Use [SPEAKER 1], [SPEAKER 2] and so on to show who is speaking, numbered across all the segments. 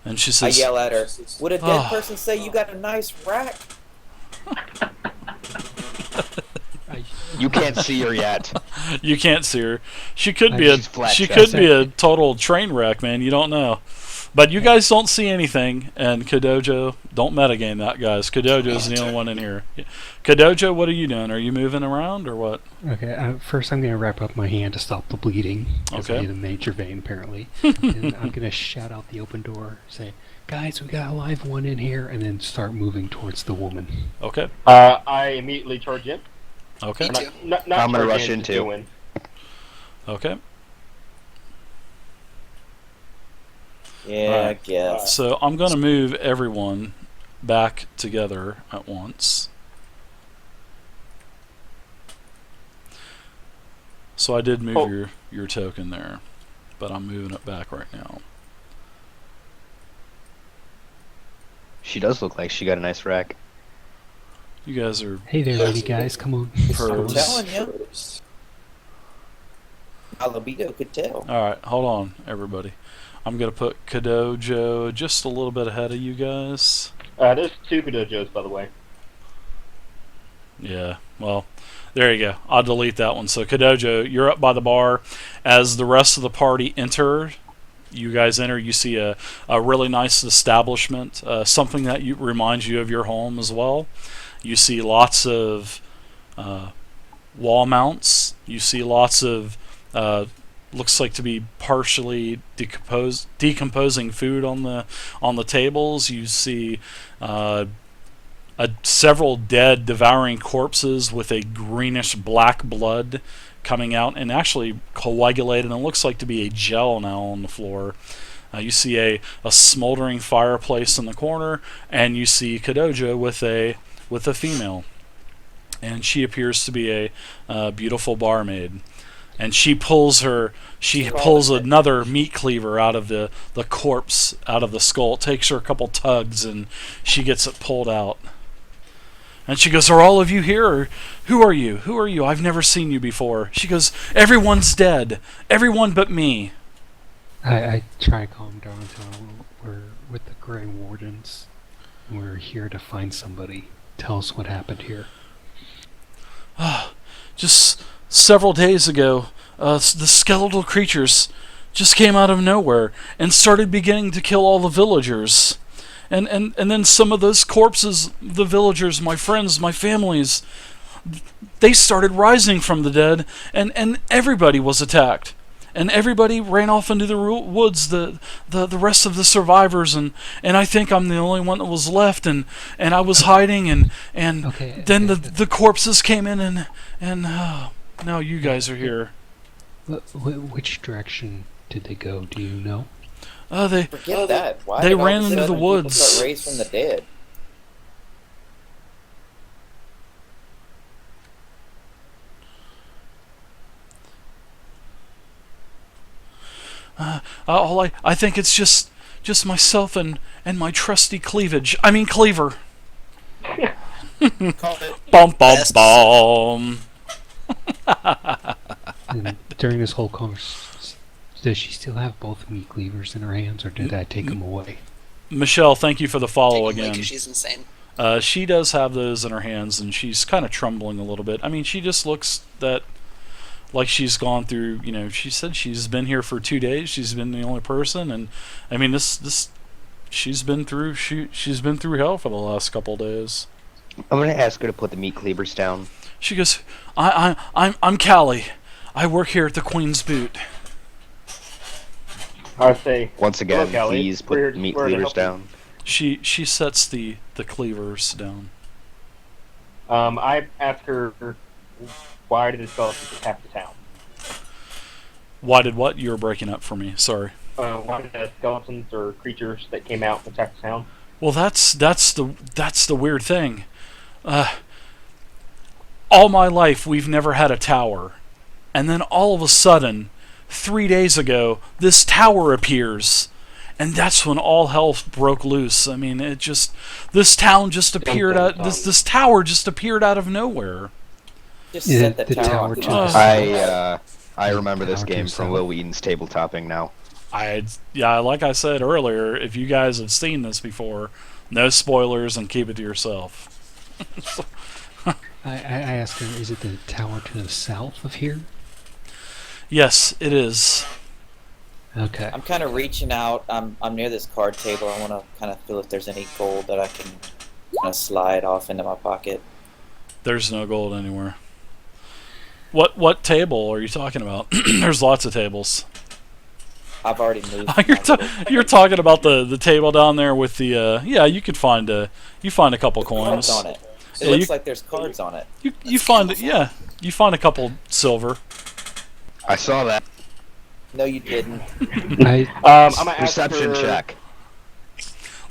[SPEAKER 1] And she
[SPEAKER 2] I
[SPEAKER 1] says,
[SPEAKER 2] yell at her. Would a dead person say you got a nice rack?
[SPEAKER 3] You can't see her yet.
[SPEAKER 1] You can't see her. She could be a total train wreck, man. You don't know. But you guys don't see anything, and Kodojo, don't metagame that, guys. Kodojo's the only one in here. Kodojo, what are you doing? Are you moving around, or what?
[SPEAKER 4] Okay, first I'm going to wrap up my hand to stop the bleeding.
[SPEAKER 1] Okay.
[SPEAKER 4] I hit a major vein, apparently. And I'm going to shout out the open door, say, guys, we got a live one in here, and then start moving towards the woman.
[SPEAKER 1] Okay.
[SPEAKER 5] I immediately charge in.
[SPEAKER 1] Okay.
[SPEAKER 5] Not
[SPEAKER 3] I'm going to rush
[SPEAKER 5] in,
[SPEAKER 3] in, too.
[SPEAKER 5] in.
[SPEAKER 1] Okay.
[SPEAKER 2] Yeah,
[SPEAKER 1] Right.
[SPEAKER 2] I guess.
[SPEAKER 1] So I'm going to move everyone back together at once. So I did move your token there, but I'm moving it back right now.
[SPEAKER 3] She does look like she got a nice rack.
[SPEAKER 1] You guys are
[SPEAKER 4] Hey there, lady guys, come on.
[SPEAKER 2] I'm telling you. My libido could tell.
[SPEAKER 1] Alright, hold on, everybody. I'm going to put Kodojo just a little bit ahead of you guys.
[SPEAKER 5] There's 2 Kodojos, by the way.
[SPEAKER 1] Yeah, well, there you go. I'll delete that one. So, Kodojo, you're up by the bar. As the rest of the party enter, you guys enter, you see a really nice establishment, something that reminds you of your home as well. You see lots of wall mounts. You see lots of looks like to be partially decomposing food on the tables. You see several dead, devouring corpses with a greenish black blood coming out and actually coagulated, and it looks like to be a gel now on the floor. You see a smoldering fireplace in the corner, and you see Kodojo with a female, and she appears to be a beautiful barmaid. And she pulls another meat cleaver out of the corpse, out of the skull. It takes her a couple tugs, and she gets it pulled out. And she goes, "Are all of you here? Or who are you? Who are you? I've never seen you before." She goes, "Everyone's dead. Everyone but me."
[SPEAKER 4] I try to calm down and tell them we're with the Grey Wardens. We're here to find somebody. Tell us what happened here.
[SPEAKER 1] Just several days ago, the skeletal creatures just came out of nowhere and started beginning to kill all the villagers. And then some of those corpses, the villagers, my friends, my families, they started rising from the dead, and everybody was attacked. And everybody ran off into the woods, the rest of the survivors, and I think I'm the only one that was left, and I was hiding, and then the corpses came in, and now you guys are here.
[SPEAKER 4] Which direction did they go? Do you know?
[SPEAKER 2] Forget that. Why
[SPEAKER 1] they
[SPEAKER 2] did all
[SPEAKER 1] ran
[SPEAKER 2] of a
[SPEAKER 1] into the
[SPEAKER 2] sudden
[SPEAKER 1] woods.
[SPEAKER 2] people start raised from the dead?
[SPEAKER 1] I think it's just myself and my trusty cleaver. Bum bum bum.
[SPEAKER 4] And during this whole conversation, does she still have both meat cleavers in her hands, or did I take them away?
[SPEAKER 1] Michelle, thank you for the follow
[SPEAKER 6] Taking away
[SPEAKER 1] again.
[SPEAKER 6] 'cause she's insane.
[SPEAKER 1] She does have those in her hands, and she's kind of trembling a little bit. I mean, she just looks like she's gone through. She said she's been here for 2 days. She's been the only person, and I mean, she's been through hell for the last couple days.
[SPEAKER 3] I'm going to ask her to put the meat cleavers down.
[SPEAKER 1] She goes, I'm Callie. I work here at the Queen's Boot.
[SPEAKER 5] I say,
[SPEAKER 3] Once again,
[SPEAKER 5] "Hello, Callie.
[SPEAKER 3] please put
[SPEAKER 5] We're
[SPEAKER 3] the meat
[SPEAKER 5] here to
[SPEAKER 3] cleavers
[SPEAKER 5] help you."
[SPEAKER 3] down.
[SPEAKER 1] She sets the cleavers down.
[SPEAKER 5] I asked her, why did the skeletons attack the town?
[SPEAKER 1] Why did what? You were breaking up for me. Sorry.
[SPEAKER 5] Why did the skeletons or creatures that came out attack the town?
[SPEAKER 1] Well, that's the weird thing. All my life, we've never had a tower. And then all of a sudden, 3 days ago, this tower appears. And that's when all hell broke loose. I mean, this town just appeared out, this tower just appeared out of nowhere.
[SPEAKER 2] Just set the tower on fire.
[SPEAKER 3] I remember this game from Will Wheaton's tabletopping now.
[SPEAKER 1] Yeah, like I said earlier, if you guys have seen this before, no spoilers and keep it to yourself.
[SPEAKER 4] I asked her, is it the tower to the south of here?
[SPEAKER 1] Yes, it is.
[SPEAKER 4] Okay.
[SPEAKER 2] I'm kind of reaching out. I'm near this card table. I want to kind of feel if there's any gold that I can kind of slide off into my pocket.
[SPEAKER 1] There's no gold anywhere. What table are you talking about? There's lots of tables.
[SPEAKER 2] I've already moved.
[SPEAKER 1] You're talking about the table down there with the yeah. You could find a couple coins.
[SPEAKER 2] Cards on it. It
[SPEAKER 1] Yeah,
[SPEAKER 2] looks like there's cards on it.
[SPEAKER 1] You find a couple silver.
[SPEAKER 3] I saw that.
[SPEAKER 2] No, you didn't.
[SPEAKER 4] I
[SPEAKER 5] I'm gonna ask
[SPEAKER 3] Perception
[SPEAKER 5] for-
[SPEAKER 3] check.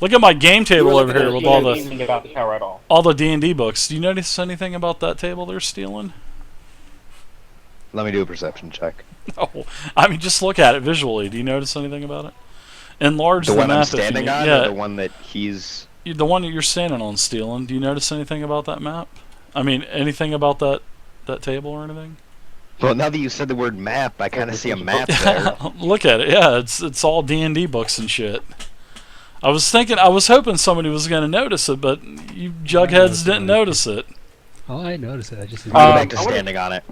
[SPEAKER 1] Look at my game
[SPEAKER 2] You
[SPEAKER 1] table
[SPEAKER 2] were
[SPEAKER 1] over
[SPEAKER 2] looking
[SPEAKER 1] here
[SPEAKER 2] at
[SPEAKER 1] with
[SPEAKER 5] You
[SPEAKER 1] all
[SPEAKER 5] know
[SPEAKER 1] the
[SPEAKER 5] anything about the tower at all?
[SPEAKER 1] D&D books. Do you notice anything about that table they're stealing?
[SPEAKER 3] Let me do a perception check.
[SPEAKER 1] No, I mean just look at it visually. Do you notice anything about it? Enlarge
[SPEAKER 3] The
[SPEAKER 1] the
[SPEAKER 3] one I'm
[SPEAKER 1] map if you
[SPEAKER 3] standing
[SPEAKER 1] need.
[SPEAKER 3] on,
[SPEAKER 1] Yeah,
[SPEAKER 3] or the one that he's...
[SPEAKER 1] the one that you're standing on, stealing. Do you notice anything about that map? I mean, anything about that table or anything?
[SPEAKER 3] Well, now that you said the word map, I kind of see a map there.
[SPEAKER 1] Look at it. Yeah, it's all D&D books and shit. I was hoping somebody was going to notice it, but you jugheads didn't notice it.
[SPEAKER 4] Oh, I noticed it. I just didn't.
[SPEAKER 3] Go back to
[SPEAKER 5] I wanna-
[SPEAKER 3] standing on it.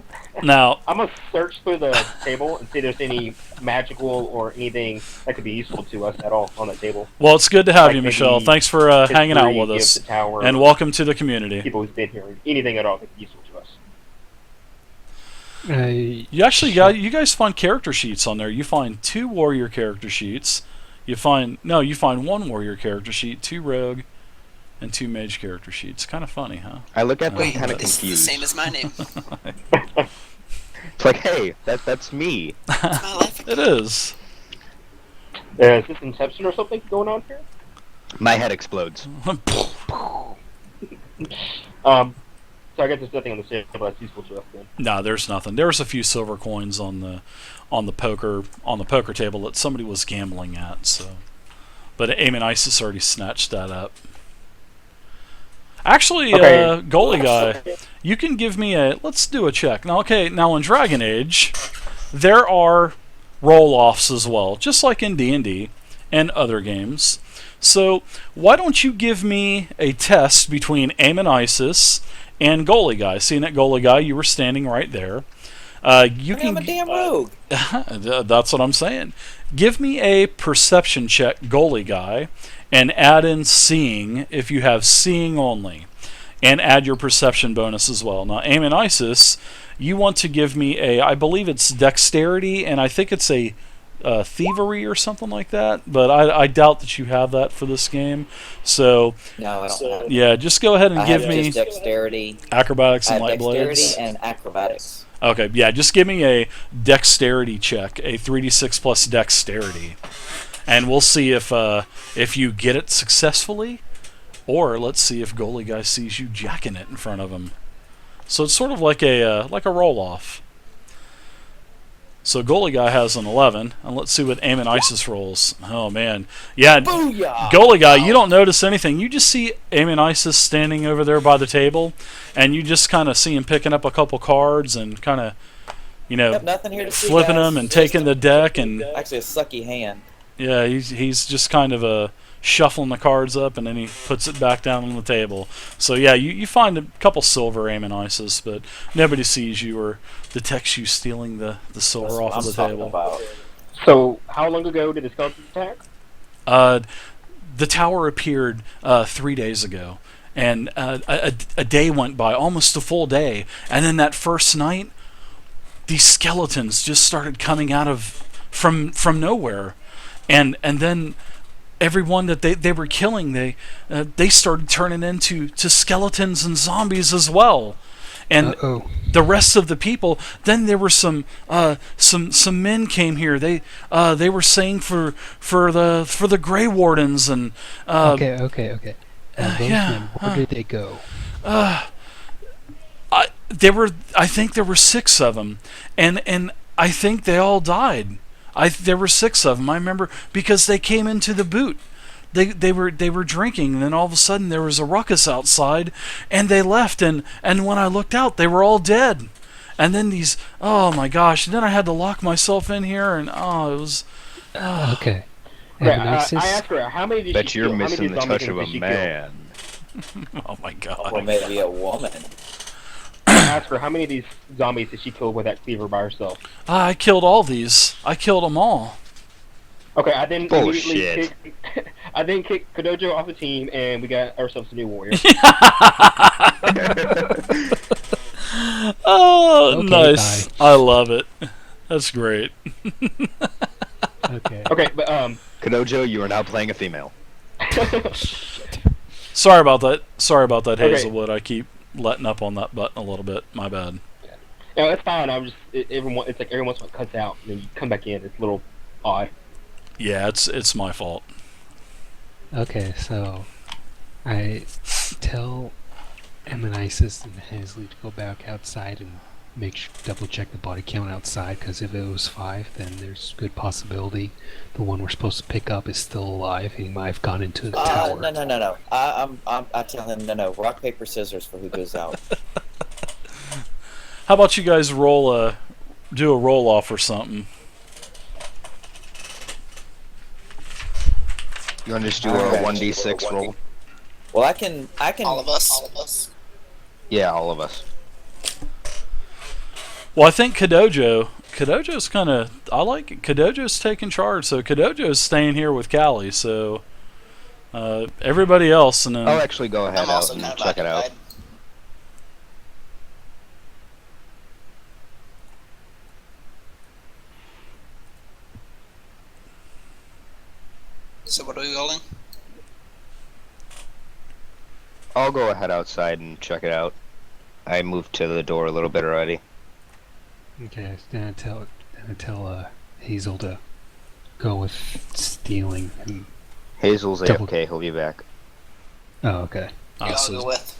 [SPEAKER 1] Now,
[SPEAKER 5] I'm gonna search through the table and see if there's any magical or anything that could be useful to us at all on that table.
[SPEAKER 1] well, it's good to have
[SPEAKER 5] Like
[SPEAKER 1] you,
[SPEAKER 5] maybe
[SPEAKER 1] Michelle. Thanks for hanging out
[SPEAKER 5] History
[SPEAKER 1] with
[SPEAKER 5] of
[SPEAKER 1] us,
[SPEAKER 5] the tower,
[SPEAKER 1] and welcome to the community.
[SPEAKER 5] people who's been here, anything at all that could be useful to us.
[SPEAKER 1] You guys find character sheets on there. You find 2 warrior character sheets. You find one warrior character sheet, 2 rogue, and 2 mage character sheets. Kind of funny, huh?
[SPEAKER 3] I look at them
[SPEAKER 6] Wait,
[SPEAKER 3] kind of
[SPEAKER 6] this is the
[SPEAKER 3] confused.
[SPEAKER 6] same as my name.
[SPEAKER 3] It's like, hey, that's me.
[SPEAKER 6] It's my life.
[SPEAKER 1] It is.
[SPEAKER 5] Is this Inception or something going on here?
[SPEAKER 3] My head explodes.
[SPEAKER 5] So I guess there's nothing on the table that's useful to us then.
[SPEAKER 1] No, there's nothing. There was a few silver coins on the poker table that somebody was gambling at. So, but AmenIsis already snatched that up. Actually,
[SPEAKER 5] Okay.
[SPEAKER 1] Goalie Guy, you can give me let's do a check. Now, okay, now in Dragon Age, there are roll-offs as well, just like in D&D and other games. So, why don't you give me a test between AmenIsis and Goalie Guy? Seeing that Goalie Guy, you were standing right there. You
[SPEAKER 2] I'm a damn rogue.
[SPEAKER 1] That's what I'm saying. Give me a perception check, Goalie Guy, and add in seeing if you have seeing only, and add your perception bonus as well. Now, AmenIsis, you want to give me I believe it's dexterity, and I think it's a thievery or something like that, but I doubt that you have that for this game. So,
[SPEAKER 2] No, I don't have it.
[SPEAKER 1] yeah, just go ahead and
[SPEAKER 2] I
[SPEAKER 1] give
[SPEAKER 2] have
[SPEAKER 1] me
[SPEAKER 2] just dexterity.
[SPEAKER 1] acrobatics
[SPEAKER 2] I
[SPEAKER 1] and
[SPEAKER 2] have
[SPEAKER 1] light
[SPEAKER 2] dexterity
[SPEAKER 1] blades.
[SPEAKER 2] and acrobatics.
[SPEAKER 1] Okay, yeah, just give me a dexterity check, a 3d6 plus dexterity, and we'll see if you get it successfully, or let's see if Goalie Guy sees you jacking it in front of him. So it's sort of like a roll-off. So Goalie Guy has an 11, and let's see what AmenIsis rolls. Oh man, yeah.
[SPEAKER 2] Booyah!
[SPEAKER 1] Goalie Guy, you don't notice anything. You just see AmenIsis standing over there by the table, and you just kind of see him picking up a couple cards and kind of,
[SPEAKER 2] Yep, nothing here to see,
[SPEAKER 1] flipping
[SPEAKER 2] guys.
[SPEAKER 1] them and taking the deck, and
[SPEAKER 2] Actually, a sucky hand.
[SPEAKER 1] yeah, he's just kind of shuffling the cards up, and then he puts it back down on the table. So yeah, you find a couple silver AmenIsis, but nobody sees you or detects you stealing the silver
[SPEAKER 2] That's
[SPEAKER 1] off
[SPEAKER 2] what
[SPEAKER 1] of the
[SPEAKER 2] I'm talking
[SPEAKER 1] table.
[SPEAKER 2] about.
[SPEAKER 5] So how long ago did the skeleton attack?
[SPEAKER 1] The tower appeared 3 days ago, and a day went by, almost a full day, and then that first night, these skeletons just started coming out of from nowhere, and then everyone that they were killing, they started turning into skeletons and zombies as well. And
[SPEAKER 4] Uh-oh.
[SPEAKER 1] the rest of the people, then there were some men came here. They were saying for the Grey Wardens and
[SPEAKER 4] Okay. Those
[SPEAKER 1] yeah,
[SPEAKER 4] men, where did they go?
[SPEAKER 1] I think there were 6 of them, and I think they all died. There were 6 of them. I remember because they came into the boot. They were drinking, and then all of a sudden there was a ruckus outside, and they left. And when I looked out, they were all dead. And then oh my gosh! And then I had to lock myself in here, and
[SPEAKER 4] Okay.
[SPEAKER 5] Okay,
[SPEAKER 4] AmenIsis?
[SPEAKER 5] I asked her how many did
[SPEAKER 3] Bet
[SPEAKER 5] she
[SPEAKER 3] you're
[SPEAKER 5] kill? How many
[SPEAKER 3] missing the
[SPEAKER 5] zombies
[SPEAKER 3] touch of
[SPEAKER 5] did
[SPEAKER 3] a
[SPEAKER 5] she kill?
[SPEAKER 3] man.
[SPEAKER 1] Oh my god.
[SPEAKER 2] Or maybe a woman.
[SPEAKER 5] I asked her how many of these zombies did she kill with that cleaver by herself.
[SPEAKER 1] I killed all these. I killed them all.
[SPEAKER 5] Okay, I then immediately
[SPEAKER 3] Bullshit.
[SPEAKER 5] I then kicked Kodojo off the team, and we got ourselves a new warrior.
[SPEAKER 1] Oh,
[SPEAKER 4] Okay,
[SPEAKER 1] nice.
[SPEAKER 4] bye.
[SPEAKER 1] I love it. That's great.
[SPEAKER 4] Okay.
[SPEAKER 5] Okay, but
[SPEAKER 3] Kodojo, you are now playing a female.
[SPEAKER 1] Sorry about that. Sorry about that,
[SPEAKER 5] Okay.
[SPEAKER 1] Hazelwood. I keep letting up on that button a little bit. My bad.
[SPEAKER 5] no, it's fine. I'm just everyone. It's like every once in a while it cuts out, and then you come back in. It's a little odd.
[SPEAKER 1] Yeah, it's my fault.
[SPEAKER 4] Okay, so I tell AmenIsis and Hazel to go back outside and double check the body count outside, because if it was 5, then there's good possibility the one we're supposed to pick up is still alive. He might have gone into the tower.
[SPEAKER 2] No. I tell him no. Rock, paper, scissors for who goes out.
[SPEAKER 1] How about you guys do a roll off or something?
[SPEAKER 3] You want to just do
[SPEAKER 2] Alright.
[SPEAKER 3] a 1d6 roll?
[SPEAKER 2] Well, I can.
[SPEAKER 6] All of us.
[SPEAKER 3] Yeah, all of us.
[SPEAKER 1] Well, I think Kodojo's kind of. I like it. Kodojo's taking charge, so Kodojo's staying here with Callie. So everybody else, and then
[SPEAKER 3] I'll actually go ahead
[SPEAKER 6] I'm
[SPEAKER 3] out
[SPEAKER 6] also
[SPEAKER 3] and
[SPEAKER 6] kind of
[SPEAKER 3] check it out.
[SPEAKER 6] occupied. So what are we rolling?
[SPEAKER 3] I'll go ahead outside and check it out. I moved to the door a little bit already.
[SPEAKER 4] Okay, then I tell Hazel to go with stealing. And,
[SPEAKER 3] Hazel's
[SPEAKER 4] Double-
[SPEAKER 3] AFK, he'll be back.
[SPEAKER 4] oh, okay.
[SPEAKER 6] I'll
[SPEAKER 1] so
[SPEAKER 6] go with.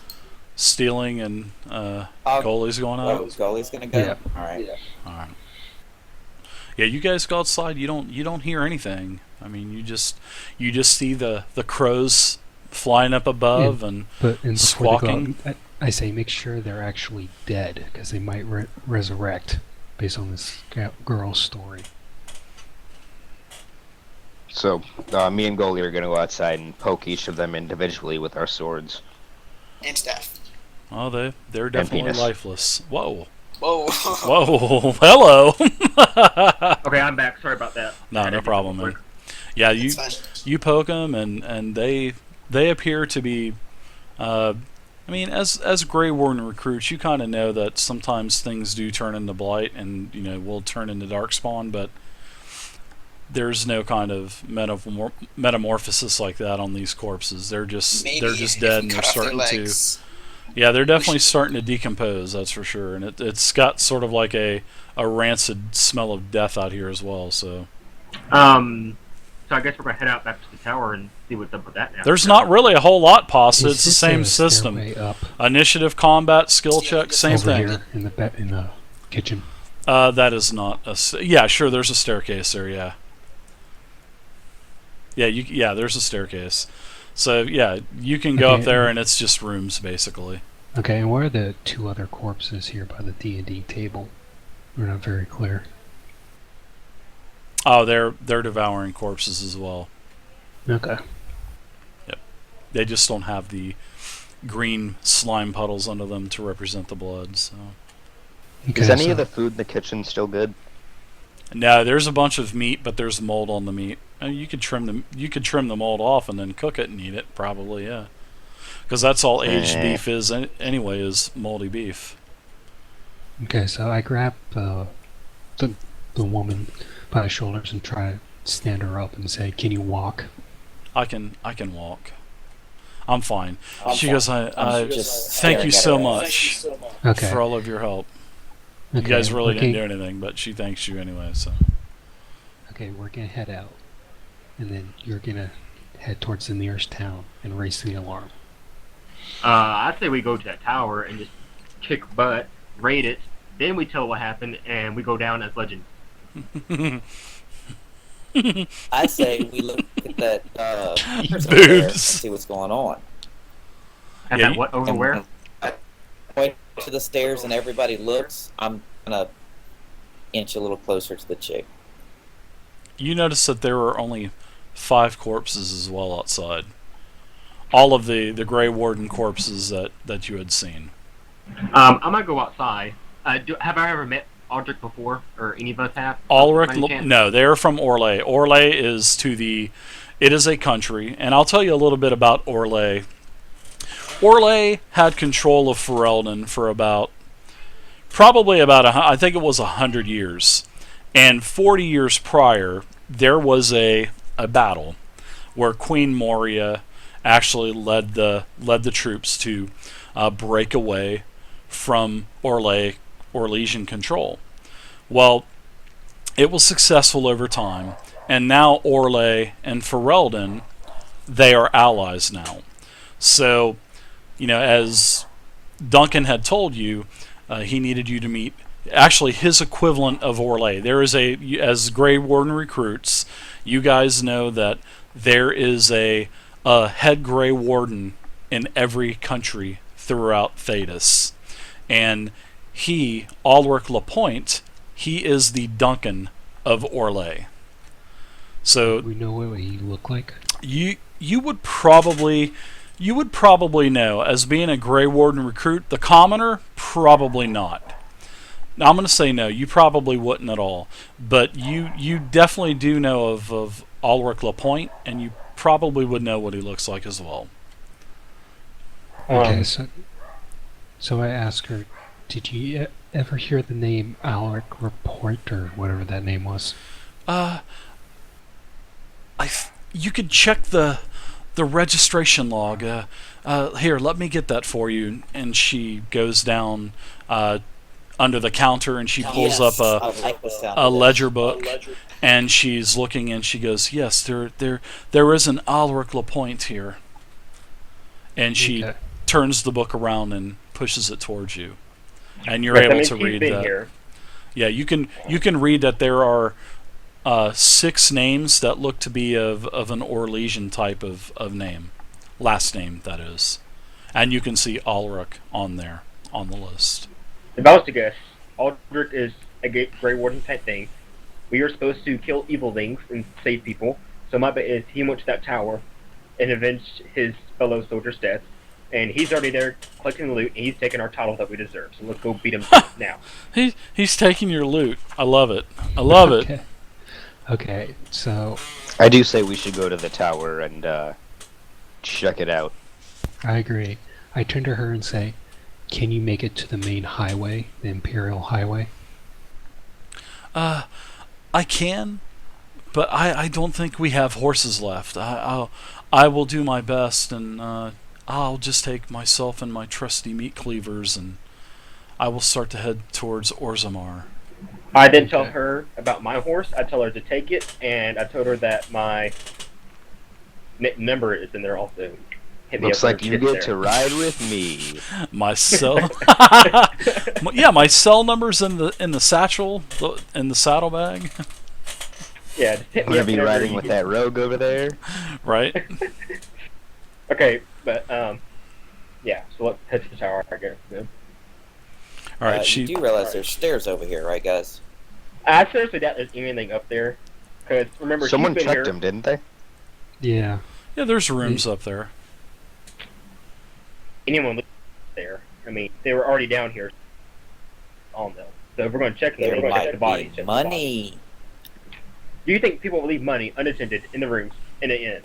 [SPEAKER 1] stealing and
[SPEAKER 2] I'll-
[SPEAKER 1] goalie's going
[SPEAKER 2] Oh,
[SPEAKER 1] out.
[SPEAKER 2] Goalie's gonna go.
[SPEAKER 4] Yeah.
[SPEAKER 2] All right.
[SPEAKER 1] All right. Yeah, you guys go outside. You don't hear anything. I mean, you just see the crows flying up above and
[SPEAKER 4] But and before they go
[SPEAKER 1] Squawking.
[SPEAKER 4] out, I say make sure they're actually dead, because they might resurrect based on this girl's story.
[SPEAKER 3] So, me and Goalie are gonna go outside and poke each of them individually with our swords.
[SPEAKER 6] And staff.
[SPEAKER 1] oh, they're definitely
[SPEAKER 3] penis.
[SPEAKER 1] lifeless. Whoa,
[SPEAKER 6] Whoa.
[SPEAKER 1] whoa, hello.
[SPEAKER 5] Okay, I'm back. Sorry about that.
[SPEAKER 1] No problem, man. Yeah,
[SPEAKER 6] It's fine.
[SPEAKER 1] you poke them, and they appear to be. I mean, as Grey Warden recruits, you kind of know that sometimes things do turn into blight, and will turn into darkspawn, but there's no kind of metamorphosis like that on these corpses. They're just
[SPEAKER 6] Maybe
[SPEAKER 1] they're just
[SPEAKER 6] if
[SPEAKER 1] dead,
[SPEAKER 6] we
[SPEAKER 1] and they're
[SPEAKER 6] cut off their
[SPEAKER 1] starting to.
[SPEAKER 6] legs.
[SPEAKER 1] Yeah, they're definitely starting to decompose. That's for sure, and it's got sort of like a rancid smell of death out here as well. So.
[SPEAKER 5] So I guess we're gonna head out back to the tower and see what's up with that now.
[SPEAKER 1] There's not really a whole lot, Pasta.
[SPEAKER 4] Is
[SPEAKER 1] It's the
[SPEAKER 4] this
[SPEAKER 1] same
[SPEAKER 4] a
[SPEAKER 1] system.
[SPEAKER 4] stairway up
[SPEAKER 1] Initiative, combat, skill check, same
[SPEAKER 4] over
[SPEAKER 1] thing.
[SPEAKER 4] here in the kitchen?
[SPEAKER 1] That is not yeah, sure. There's a staircase there. Yeah. Yeah, there's a staircase. So yeah, you can go
[SPEAKER 4] Okay,
[SPEAKER 1] up there, and it's just rooms basically.
[SPEAKER 4] Okay, and where are the 2 other corpses here by the D&D table? We're not very clear.
[SPEAKER 1] Oh, they're devouring corpses as well.
[SPEAKER 4] Okay.
[SPEAKER 1] They just don't have the green slime puddles under them to represent the blood. So.
[SPEAKER 4] Okay,
[SPEAKER 3] Is any
[SPEAKER 4] so-
[SPEAKER 3] of the food in the kitchen still good?
[SPEAKER 1] No, there's a bunch of meat, but there's mold on the meat. And you could trim the mold off and then cook it and eat it, probably, yeah. Because that's all aged beef is anyway, is moldy beef.
[SPEAKER 4] Okay, so I grab the woman by the shoulders and try to stand her up and say, "Can you walk?"
[SPEAKER 1] I can walk. I'm fine.
[SPEAKER 2] I'm
[SPEAKER 1] She
[SPEAKER 2] fine.
[SPEAKER 1] goes,
[SPEAKER 2] I'm
[SPEAKER 1] I
[SPEAKER 2] just
[SPEAKER 1] thank you so
[SPEAKER 2] staring at her.
[SPEAKER 1] much
[SPEAKER 4] Okay.
[SPEAKER 1] for all of your help.
[SPEAKER 4] Okay.
[SPEAKER 1] You guys really
[SPEAKER 4] okay.
[SPEAKER 1] didn't do anything, but she thanks you anyway. So
[SPEAKER 4] Okay, we're gonna head out, and then you're gonna head towards the nearest town and raise the alarm.
[SPEAKER 5] I'd say we go to that tower and just kick butt, raid it, then we tell what happened, and we go down as legend.
[SPEAKER 2] I say we look at that person
[SPEAKER 1] Boobs.
[SPEAKER 2] there and see what's going on.
[SPEAKER 5] And
[SPEAKER 1] Yeah,
[SPEAKER 5] that what over
[SPEAKER 2] And
[SPEAKER 5] where?
[SPEAKER 2] I point to the stairs and everybody looks. I'm gonna inch a little closer to the chick.
[SPEAKER 1] you notice that there are only 5 corpses as well outside. All of the Grey Warden corpses that you had seen.
[SPEAKER 5] I might go outside. Have I ever met Aldrich before, or any of us have?
[SPEAKER 1] Ulrich,
[SPEAKER 5] By any chance?
[SPEAKER 1] no, they're from Orlais. Orlais is it is a country, and I'll tell you a little bit about Orlais. Orlais had control of Ferelden for probably about I think it was 100 years, and 40 years prior there was a battle where Queen Moria actually led the troops to break away from Orlesian control. Well, it was successful over time, and now Orlais and Ferelden, they are allies now. So, as Duncan had told you, he needed you to meet actually his equivalent of Orlais. There is as Grey Warden recruits, you guys know that there is a head Grey Warden in every country throughout Thedas. And he, Ulrich Lapointe, he is the Duncan of Orlais. So
[SPEAKER 4] We know what he looked like.
[SPEAKER 1] you would probably know, as being a Grey Warden recruit. The commoner, probably not. Now, I'm going to say no, you probably wouldn't at all. But you definitely do know of Ulrich Lapointe, and you probably would know what he looks like as well.
[SPEAKER 4] Okay, so I asked her, did you ever hear the name Alaric Report, or whatever that name was?
[SPEAKER 1] You could check the registration log. Here, let me get that for you. And she goes down under the counter, and she pulls up
[SPEAKER 2] I like the sound
[SPEAKER 1] a
[SPEAKER 2] of this.
[SPEAKER 1] ledger book, and she's looking, and she goes, "Yes, there is an Ulrich Lapointe here." And she
[SPEAKER 4] Okay.
[SPEAKER 1] turns the book around and pushes it towards you, and you're
[SPEAKER 5] Right, that
[SPEAKER 1] able
[SPEAKER 5] means
[SPEAKER 1] to
[SPEAKER 5] he's
[SPEAKER 1] read
[SPEAKER 5] been
[SPEAKER 1] that.
[SPEAKER 5] here.
[SPEAKER 1] Yeah, you can read that there are 6 names that look to be of an Orlesian type of name, last name that is, and you can see Ulrich on there on the list.
[SPEAKER 5] If I was to guess, Aldrich is a Grey Warden type thing. We are supposed to kill evil things and save people. So my bet is he went to that tower and avenged his fellow soldier's death. And he's already there collecting the loot, and he's taking our title that we deserve. So let's go beat him now.
[SPEAKER 1] He's taking your loot. I love it. I love it.
[SPEAKER 4] Okay. Okay, so
[SPEAKER 3] I do say we should go to the tower and check it out.
[SPEAKER 4] I agree. I turn to her and say, can you make it to the main highway, the Imperial Highway?
[SPEAKER 1] I can, but I don't think we have horses left. I will do my best, and I'll just take myself and my trusty meat cleavers, and I will start to head towards Orzammar.
[SPEAKER 5] I didn't tell her about my horse. I told her to take it, and I told her that my number is in there also. Hit me
[SPEAKER 3] Looks
[SPEAKER 5] up when
[SPEAKER 3] like
[SPEAKER 5] she
[SPEAKER 3] you
[SPEAKER 5] gets
[SPEAKER 3] get to
[SPEAKER 5] there.
[SPEAKER 3] ride with me.
[SPEAKER 1] My cell, yeah, my cell number's in the satchel, in the saddlebag,
[SPEAKER 5] Yeah, just hit
[SPEAKER 3] I'm
[SPEAKER 5] me
[SPEAKER 3] gonna
[SPEAKER 5] up
[SPEAKER 3] be
[SPEAKER 5] whenever
[SPEAKER 3] riding
[SPEAKER 5] you
[SPEAKER 3] with
[SPEAKER 5] get-
[SPEAKER 3] that rogue over there.
[SPEAKER 1] right?
[SPEAKER 5] Okay, but yeah. So let's head to the tower. I guess. Yeah.
[SPEAKER 1] All right,
[SPEAKER 2] You do realize there's stairs over here, right, guys?
[SPEAKER 5] I seriously doubt there's anything up there. Because remember,
[SPEAKER 3] Someone
[SPEAKER 5] she's been
[SPEAKER 3] checked
[SPEAKER 5] here.
[SPEAKER 3] him, didn't they?
[SPEAKER 4] Yeah.
[SPEAKER 1] yeah, there's rooms up there.
[SPEAKER 5] Anyone lived there? I mean, they were already down here. All them. So if we're going to check them,
[SPEAKER 2] There
[SPEAKER 5] we're going to check
[SPEAKER 2] might
[SPEAKER 5] the bodies.
[SPEAKER 2] be
[SPEAKER 5] check the bodies.
[SPEAKER 2] money.
[SPEAKER 5] Do you think people will leave money unattended in the rooms in the inn?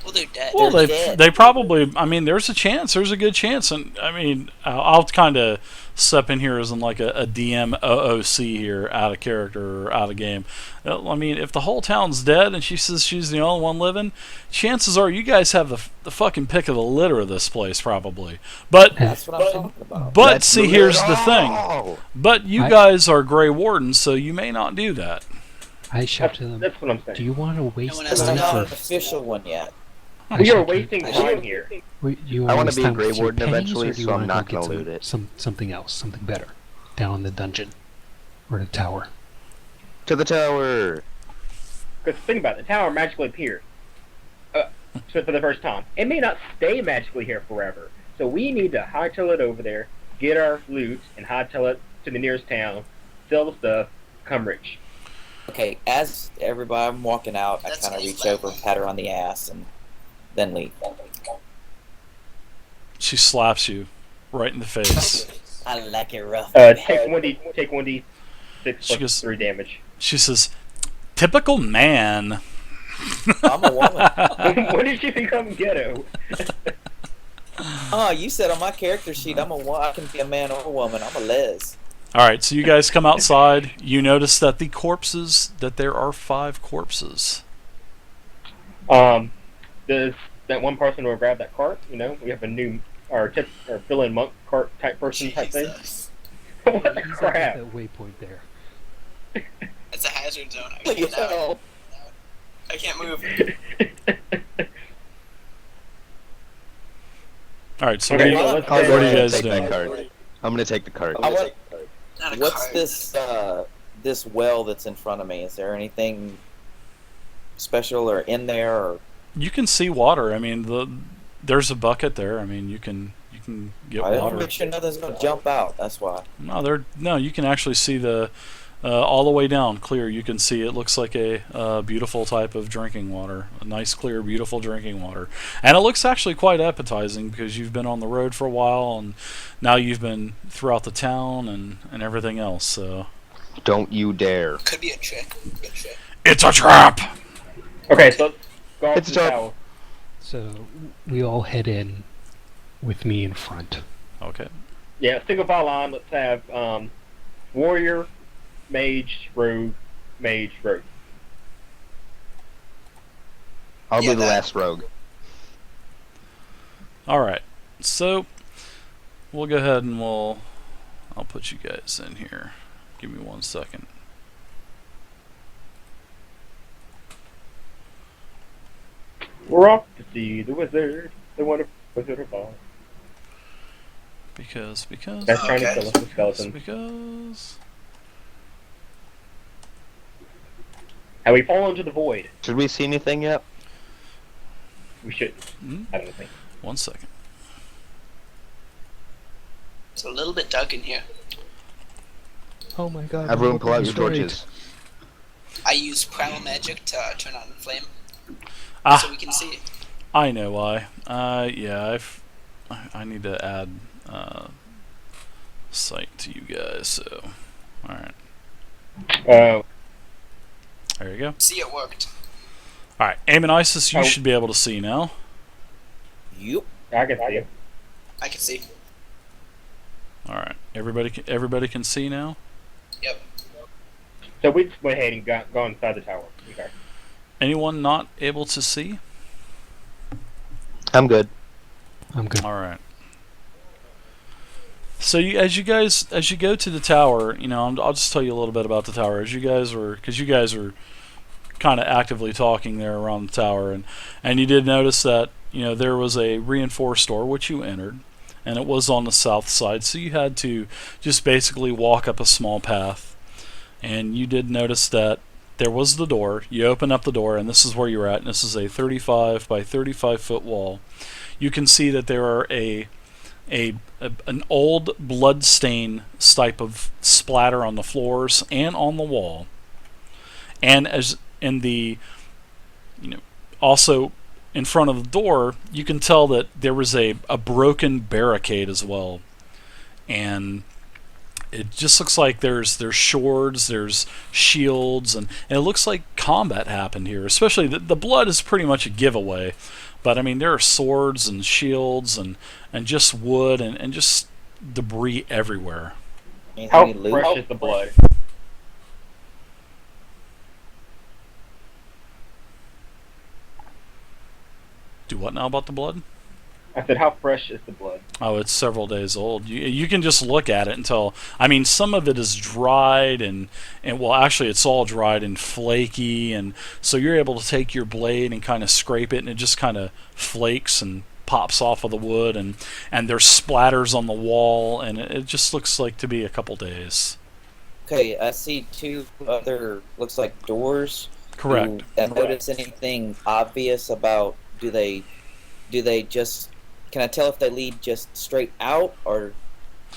[SPEAKER 6] Well, they're dead.
[SPEAKER 1] Well,
[SPEAKER 2] They're
[SPEAKER 1] they
[SPEAKER 2] dead.
[SPEAKER 1] they probably. I mean, there's a chance. There's a good chance, and I mean, I'll kind of step in here as in like a DM OOC here, out of character or out of game. I mean, if the whole town's dead and she says she's the only one living, chances are you guys have the fucking pick of the litter of this place, probably. But
[SPEAKER 2] That's what I'm talking about.
[SPEAKER 1] but see, here's the thing.
[SPEAKER 3] Oh!
[SPEAKER 1] But you
[SPEAKER 4] I-
[SPEAKER 1] guys are Grey Wardens, so you may not do that.
[SPEAKER 4] I shout to them,
[SPEAKER 5] That's what I'm saying.
[SPEAKER 4] do you want to waste
[SPEAKER 6] one
[SPEAKER 2] It's
[SPEAKER 6] has
[SPEAKER 4] time
[SPEAKER 6] to
[SPEAKER 2] not
[SPEAKER 6] know.
[SPEAKER 2] an
[SPEAKER 4] for...
[SPEAKER 2] official one yet.
[SPEAKER 4] I
[SPEAKER 5] We are
[SPEAKER 4] shout to-
[SPEAKER 5] wasting time here.
[SPEAKER 4] You
[SPEAKER 3] I
[SPEAKER 4] want
[SPEAKER 3] wanna
[SPEAKER 4] to
[SPEAKER 3] be a
[SPEAKER 4] time
[SPEAKER 3] Grey
[SPEAKER 4] with your
[SPEAKER 3] Warden
[SPEAKER 4] pennies,
[SPEAKER 3] eventually,
[SPEAKER 4] or do you
[SPEAKER 3] so I'm
[SPEAKER 4] wanna
[SPEAKER 3] not
[SPEAKER 4] go
[SPEAKER 3] gonna
[SPEAKER 4] get
[SPEAKER 3] loot it.
[SPEAKER 4] something else, something better, down in the dungeon or the tower?
[SPEAKER 3] To the tower!
[SPEAKER 5] Because think about it, the tower magically appeared. So for the first time. It may not stay magically here forever. So we need to hightail it over there, get our loot, and hightail it to the nearest town, sell the stuff, come rich.
[SPEAKER 2] Okay, as everybody, I'm walking out, I
[SPEAKER 6] That's
[SPEAKER 2] kind of
[SPEAKER 6] nice,
[SPEAKER 2] reach
[SPEAKER 6] man.
[SPEAKER 2] over and pat her on the ass and then leave.
[SPEAKER 1] She slaps you right in the face.
[SPEAKER 2] I like it rough.
[SPEAKER 5] Take 1d6
[SPEAKER 1] She
[SPEAKER 5] plus
[SPEAKER 1] goes-
[SPEAKER 5] 3 damage.
[SPEAKER 1] She says, "Typical man."
[SPEAKER 2] I'm a woman.
[SPEAKER 5] When did you become ghetto?
[SPEAKER 2] Oh, you said on my character sheet I can be a man or a woman. I'm a les.
[SPEAKER 1] All right, so you guys come outside. You notice that that there are 5 corpses.
[SPEAKER 5] Does that one person will grab that cart? You know, we have a new or fill-in monk cart type person type thing.
[SPEAKER 6] Jesus.
[SPEAKER 5] What the
[SPEAKER 4] He's
[SPEAKER 5] crap?
[SPEAKER 4] at that waypoint there.
[SPEAKER 6] It's a hazard zone. I can't,
[SPEAKER 2] Yo.
[SPEAKER 6] I can't move.
[SPEAKER 1] All right, so
[SPEAKER 5] Okay,
[SPEAKER 1] what,
[SPEAKER 5] so let's
[SPEAKER 3] I'll
[SPEAKER 5] say-
[SPEAKER 3] go
[SPEAKER 1] what are you
[SPEAKER 3] ahead and
[SPEAKER 1] guys
[SPEAKER 3] take
[SPEAKER 1] doing?
[SPEAKER 3] that card. I'm gonna take the card.
[SPEAKER 6] Not a
[SPEAKER 2] What's
[SPEAKER 6] card.
[SPEAKER 2] this well that's in front of me? Is there anything special or in there? Or
[SPEAKER 1] You can see water. I mean, there's a bucket there. I mean, you can get
[SPEAKER 2] I don't
[SPEAKER 1] water.
[SPEAKER 2] make sure nothing's gonna jump out. That's why.
[SPEAKER 1] No, you can actually see the all the way down clear. You can see it looks like a beautiful type of drinking water, a nice, clear, beautiful drinking water, and it looks actually quite appetizing because you've been on the road for a while and now you've been throughout the town and everything else. So
[SPEAKER 3] Don't you dare.
[SPEAKER 6] Could be a trick.
[SPEAKER 1] it's a trap.
[SPEAKER 5] Okay, so let's go off
[SPEAKER 3] It's
[SPEAKER 5] to the
[SPEAKER 3] a job.
[SPEAKER 5] tower.
[SPEAKER 4] So we all head in with me in front.
[SPEAKER 1] Okay.
[SPEAKER 5] Yeah, single file line. Let's have warrior, mage, rogue, mage, rogue.
[SPEAKER 3] I'll
[SPEAKER 6] Yeah,
[SPEAKER 3] be the
[SPEAKER 6] that-
[SPEAKER 3] last rogue.
[SPEAKER 1] All right. So we'll go ahead and I'll put you guys in here. Give me 1 second.
[SPEAKER 5] We're off to see the wizard, the wonderful Wizard of Oz.
[SPEAKER 1] Because
[SPEAKER 5] That's trying to
[SPEAKER 6] Okay.
[SPEAKER 5] kill us with skeletons.
[SPEAKER 1] because
[SPEAKER 5] Have we fallen into the void?
[SPEAKER 3] Should we see anything yet?
[SPEAKER 5] We should.
[SPEAKER 1] Hmm?
[SPEAKER 5] I don't think.
[SPEAKER 1] 1 second.
[SPEAKER 6] It's a little bit dark in here.
[SPEAKER 4] Oh my god.
[SPEAKER 3] Everyone
[SPEAKER 4] I'm
[SPEAKER 3] pull out your
[SPEAKER 4] destroyed.
[SPEAKER 3] torches.
[SPEAKER 6] I use primal magic to turn on the flame
[SPEAKER 1] Ah,
[SPEAKER 6] so we can see.
[SPEAKER 1] I know why. Yeah, I need to add sight to you guys. So, all right,
[SPEAKER 5] Uh,
[SPEAKER 1] there you go.
[SPEAKER 6] See, it worked.
[SPEAKER 1] All right, AmenIsis, you
[SPEAKER 5] Oh.
[SPEAKER 1] should be able to see now.
[SPEAKER 2] Yup.
[SPEAKER 5] I can see you.
[SPEAKER 6] I can see.
[SPEAKER 1] All right, everybody can see now.
[SPEAKER 6] Yep.
[SPEAKER 5] So we just went ahead and gone inside the tower. Okay.
[SPEAKER 1] Anyone not able to see?
[SPEAKER 3] I'm good.
[SPEAKER 4] I'm good.
[SPEAKER 1] All right. So as you go to the tower, I'll just tell you a little bit about the tower. Because you guys are kind of actively talking there around the tower, and you did notice that there was a reinforced door which you entered, and it was on the south side, so you had to just basically walk up a small path, and you did notice that there was the door. You open up the door, and this is where you're at, and this is a 35 by 35 foot wall. You can see that there are an old blood stain type of splatter on the floors and on the wall, and as in the also in front of the door, you can tell that there was a broken barricade as well, and it just looks like there's swords, there's shields, and it looks like combat happened here. Especially the blood is pretty much a giveaway, but I mean there are swords and shields and just wood and just debris everywhere.
[SPEAKER 5] How
[SPEAKER 2] Anything loot?
[SPEAKER 5] fresh is the blood?
[SPEAKER 1] Do what now about the blood?
[SPEAKER 5] I said, how fresh is the blood?
[SPEAKER 1] Oh, it's several days old. You can just look at it and tell. I mean, some of it is dried and well, actually, it's all dried and flaky, and so you're able to take your blade and kind of scrape it, and it just kind of flakes and pops off of the wood, and there's splatters on the wall, and it just looks like to be a couple days.
[SPEAKER 2] Okay, I see 2 other looks like doors.
[SPEAKER 1] Correct.
[SPEAKER 2] Do I notice anything obvious about? Do they just? Can I tell if they lead just straight out, or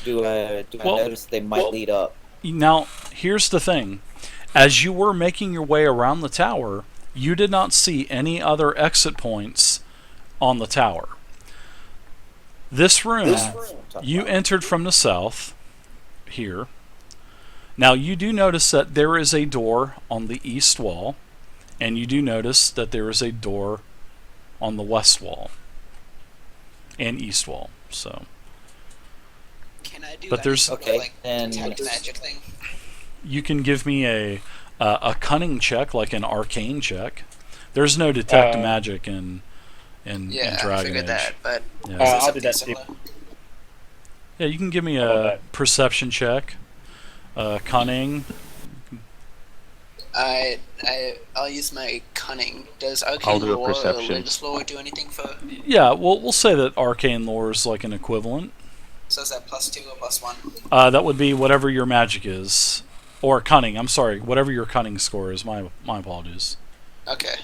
[SPEAKER 2] do I
[SPEAKER 1] Well-
[SPEAKER 2] notice they might lead up?
[SPEAKER 1] Now, here's the thing. As you were making your way around the tower, you did not see any other exit points on the tower. This room, you entered from the south, here. Now you do notice that there is a door on the east wall, and you do notice that there is a door on the west wall and east wall. So,
[SPEAKER 6] Can I do
[SPEAKER 1] but there's
[SPEAKER 2] Okay,
[SPEAKER 6] like
[SPEAKER 2] then-
[SPEAKER 6] detect magic thing?
[SPEAKER 1] you can give me a cunning check, like an arcane check. There's no detect magic in
[SPEAKER 6] Yeah, I
[SPEAKER 1] Dragon
[SPEAKER 6] figured
[SPEAKER 1] Age.
[SPEAKER 6] that, but
[SPEAKER 1] Yeah.
[SPEAKER 6] is there
[SPEAKER 5] I'll do
[SPEAKER 6] something
[SPEAKER 5] that
[SPEAKER 6] similar?
[SPEAKER 1] Yeah, you can give me
[SPEAKER 5] How about
[SPEAKER 1] a
[SPEAKER 5] that?
[SPEAKER 1] perception check, cunning.
[SPEAKER 6] I'll use my cunning. Does
[SPEAKER 3] I'll
[SPEAKER 6] arcane
[SPEAKER 3] do a
[SPEAKER 6] lore or
[SPEAKER 3] perception.
[SPEAKER 6] religious lore do anything for?
[SPEAKER 1] Yeah, we'll say that arcane lore is like an equivalent.
[SPEAKER 6] So is that +2 or +1?
[SPEAKER 1] That would be whatever your magic is, or cunning. I'm sorry, whatever your cunning score is. My apologies.
[SPEAKER 6] Okay.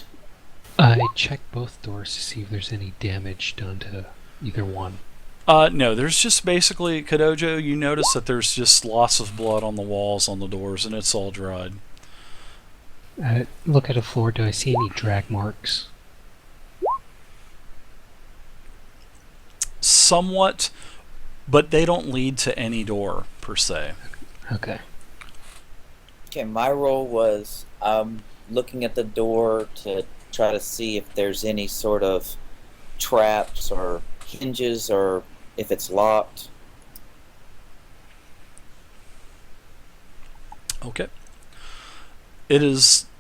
[SPEAKER 4] I check both doors to see if there's any damage done to either one.
[SPEAKER 1] No, there's just basically, Kodojo, you notice that there's just lots of blood on the walls, on the doors, and it's all dried.
[SPEAKER 4] Look at the floor. Do I see any drag marks?
[SPEAKER 1] Somewhat, but they don't lead to any door, per se.
[SPEAKER 4] Okay.
[SPEAKER 2] Okay, my role was looking at the door to try to see if there's any sort of traps or hinges or if it's locked.
[SPEAKER 1] Okay.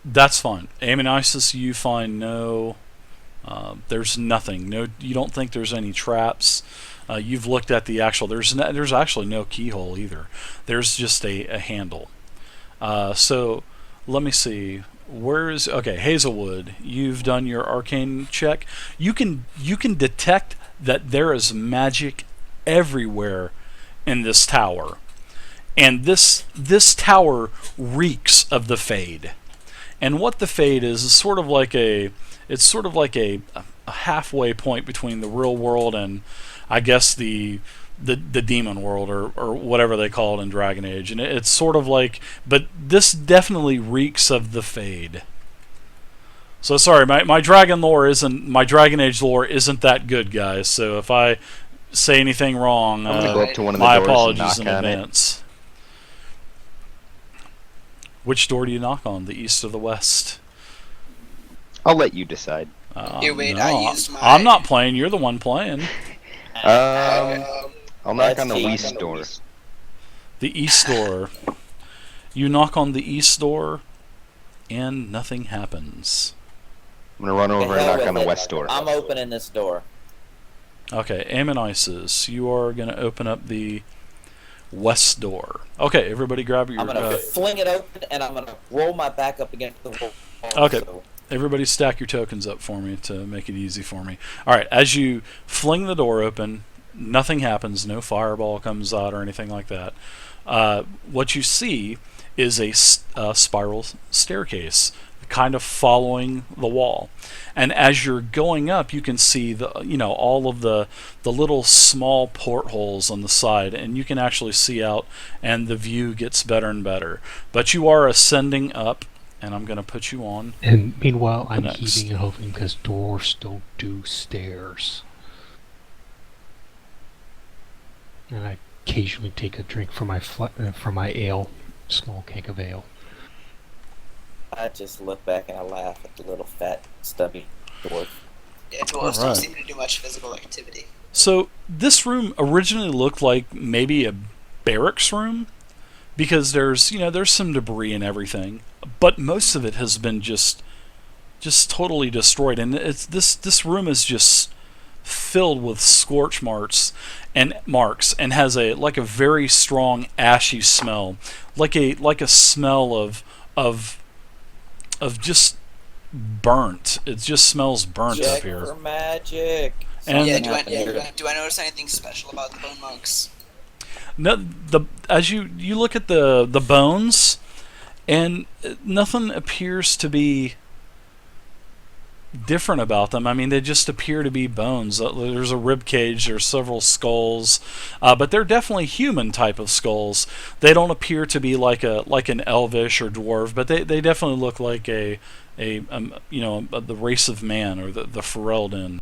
[SPEAKER 1] That's fine. AmenIsis, you find no, there's nothing. No, you don't think there's any traps. You've looked at the actual, there's actually no keyhole either. There's just a handle. So, let me see. Okay, Hazelwood, you've done your arcane check. You can detect that there is magic everywhere in this tower. And this tower reeks of the Fade. And what the Fade is sort of like a halfway point between the real world and, I guess, the demon world or whatever they call it in Dragon Age. And it's sort of like, but this definitely reeks of the Fade. So sorry, my Dragon Age lore isn't that good, guys. So if I say anything wrong,
[SPEAKER 3] I'm gonna go up to one of the
[SPEAKER 1] my
[SPEAKER 3] doors and
[SPEAKER 1] apologies in
[SPEAKER 3] knock on it.
[SPEAKER 1] advance. Which door do you knock on? The east or the west?
[SPEAKER 3] I'll let you decide.
[SPEAKER 6] Here, wait,
[SPEAKER 1] No,
[SPEAKER 6] I used my...
[SPEAKER 1] I'm not playing. You're the one playing.
[SPEAKER 3] I'll knock
[SPEAKER 2] That's
[SPEAKER 3] on the
[SPEAKER 2] key.
[SPEAKER 3] west door.
[SPEAKER 1] The east door. You knock on the east door, and nothing happens.
[SPEAKER 3] I'm gonna run over and knock on the west door.
[SPEAKER 2] I'm opening this door.
[SPEAKER 1] Okay, AmenIsis, you are going to open up the west door. Okay, everybody grab your...
[SPEAKER 2] I'm gonna fling it open and I'm gonna roll my back up against the wall.
[SPEAKER 1] Okay.
[SPEAKER 2] So
[SPEAKER 1] Everybody stack your tokens up for me to make it easy for me. Alright, as you fling the door open, nothing happens, no fireball comes out or anything like that. What you see is a spiral staircase, kind of following the wall. And as you're going up, you can see all of the little small portholes on the side, and you can actually see out, and the view gets better and better. But you are ascending up, and I'm going to put you on.
[SPEAKER 4] And meanwhile, I'm
[SPEAKER 1] Next.
[SPEAKER 4] heaving and hoping because doors don't do stairs. And I occasionally take a drink from my ale, small keg of ale.
[SPEAKER 2] I just look back and I laugh at the little fat stubby dwarf.
[SPEAKER 6] Yeah, dwarves
[SPEAKER 1] Alright.
[SPEAKER 6] don't seem to do much physical activity.
[SPEAKER 1] So this room originally looked like maybe a barracks room, because there's some debris and everything, but most of it has been just totally destroyed, and this room is just filled with scorch marks and has a very strong ashy smell, like a smell of just burnt. It just smells burnt
[SPEAKER 2] Check
[SPEAKER 1] up here.
[SPEAKER 2] for magic.
[SPEAKER 1] And-
[SPEAKER 6] Yeah,
[SPEAKER 2] Something happened here.
[SPEAKER 6] do I notice anything special about the bone marks?
[SPEAKER 1] No, as you look at the bones, and nothing appears to be different about them. I mean, they just appear to be bones. There's a rib cage, there's several skulls, but they're definitely human type of skulls. They don't appear to be like an elvish or dwarf, but they definitely look like the race of man, or the Ferelden.